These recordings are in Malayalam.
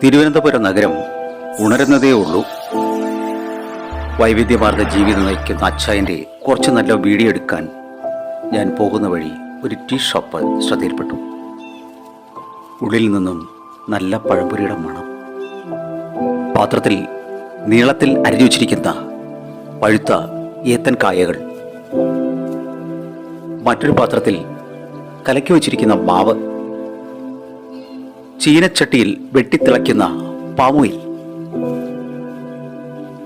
തിരുവനന്തപുരം നഗരം ഉണരുന്നതേ ഉള്ളൂ. വൈവിധ്യമാർന്ന ജീവിതം നയിക്കുന്ന അച്ചായൻ്റെ കുറച്ച് നല്ല വീഡിയോ എടുക്കാൻ ഞാൻ പോകുന്ന വഴി ഒരു ടീ ഷോപ്പ് ശ്രദ്ധയിൽപ്പെട്ടു. ഉള്ളിൽ നിന്നും നല്ല പഴംപൊരിയുടെ മണം. പാത്രത്തിൽ നീളത്തിൽ അരിഞ്ഞു വച്ചിരിക്കുന്ന പഴുത്ത ഏത്തൻ കായകൾ, മറ്റൊരു പാത്രത്തിൽ കലക്കി വച്ചിരിക്കുന്ന മാവ്, ചീനച്ചട്ടിയിൽ വെട്ടിത്തിളയ്ക്കുന്ന പാമോയിൽ,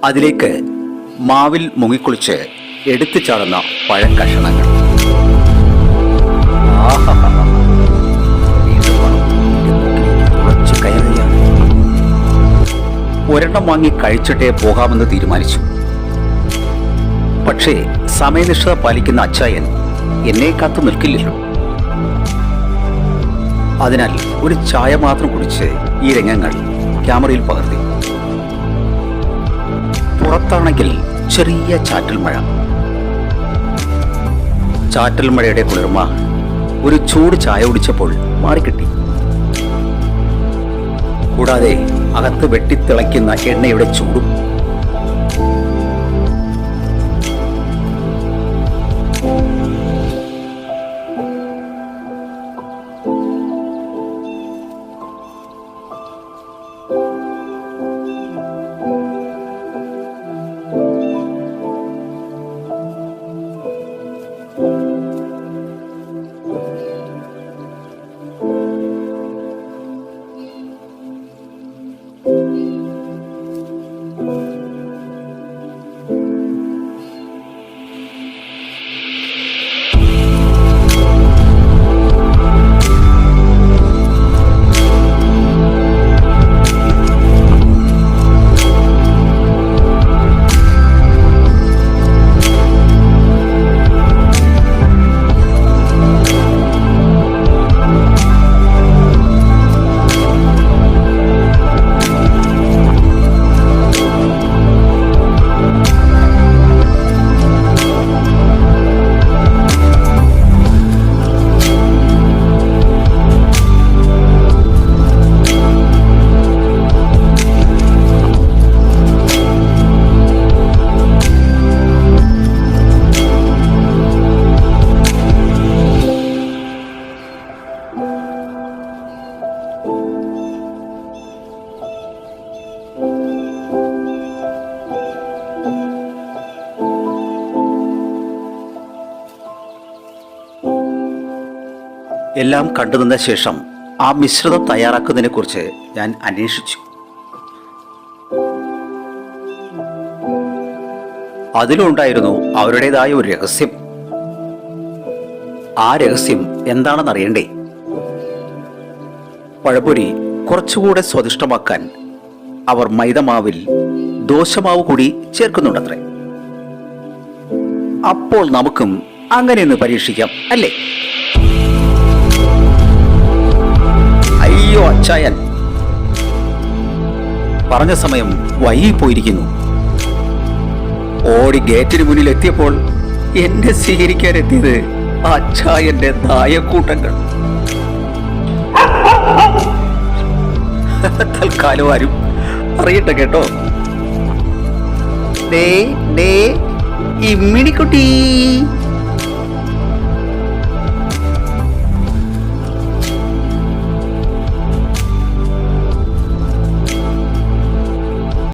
അതിലേക്ക് മാവിൽ മുങ്ങിക്കുളിച്ച് എടുത്തു ചാടുന്ന പഴം കഷണങ്ങൾ. ഒരെണ്ണം വാങ്ങി കഴിച്ചിട്ടേ പോകാമെന്ന് തീരുമാനിച്ചു. പക്ഷേ സമയനിഷ്ഠത പാലിക്കുന്ന അച്ചായൻ എന്നെ കാത്തു നിൽക്കില്ലല്ലോ. അതിനാൽ ഒരു ചായ മാത്രം കുടിച്ച് ഈ രംഗങ്ങൾ ക്യാമറയിൽ പകർത്തി. പുറത്താണെങ്കിൽ ചെറിയ ചാറ്റൽ മഴ. ചാറ്റൽ മഴയുടെ കുളിർമ ഒരു ചൂട് ചായ കുടിച്ചപ്പോൾ മാറിക്കിട്ടി. കൂടാതെ അകത്ത് വെട്ടിത്തിളയ്ക്കുന്ന എണ്ണയുടെ ചൂടും. എല്ലാം കണ്ടുനിന്ന ശേഷം ആ മിശ്രിതം തയ്യാറാക്കുന്നതിനെ കുറിച്ച് ഞാൻ അന്വേഷിച്ചു. അതിലുണ്ടായിരുന്നു അവരുടേതായ ഒരു രഹസ്യം. ആ രഹസ്യം എന്താണെന്നറിയണ്ടേ? പഴംപൊരി കുറച്ചുകൂടെ സ്വാദിഷ്ടമാക്കാൻ അവർ മൈദമാവിൽ ദോശമാവ് കൂടി ചേർക്കുന്നുണ്ടത്രേ. അപ്പോൾ നമുക്കും അങ്ങനെയൊന്ന് പരീക്ഷിക്കാം, അല്ലേ? അയ്യോ അച്ചായൻ, പറഞ്ഞ സമയം വൈകിപ്പോയിരിക്കുന്നു. ഓടി ഗേറ്റിന് മുന്നിൽ എത്തിയപ്പോൾ എന്നെ സ്വീകരിക്കാനെത്തിയത് അച്ചായന്റെ നായക്കൂട്ടങ്ങൾ. തൽക്കാലം ആരും അറിയട്ടെ കേട്ടോ. ഇമ്മിണിക്കുട്ടി.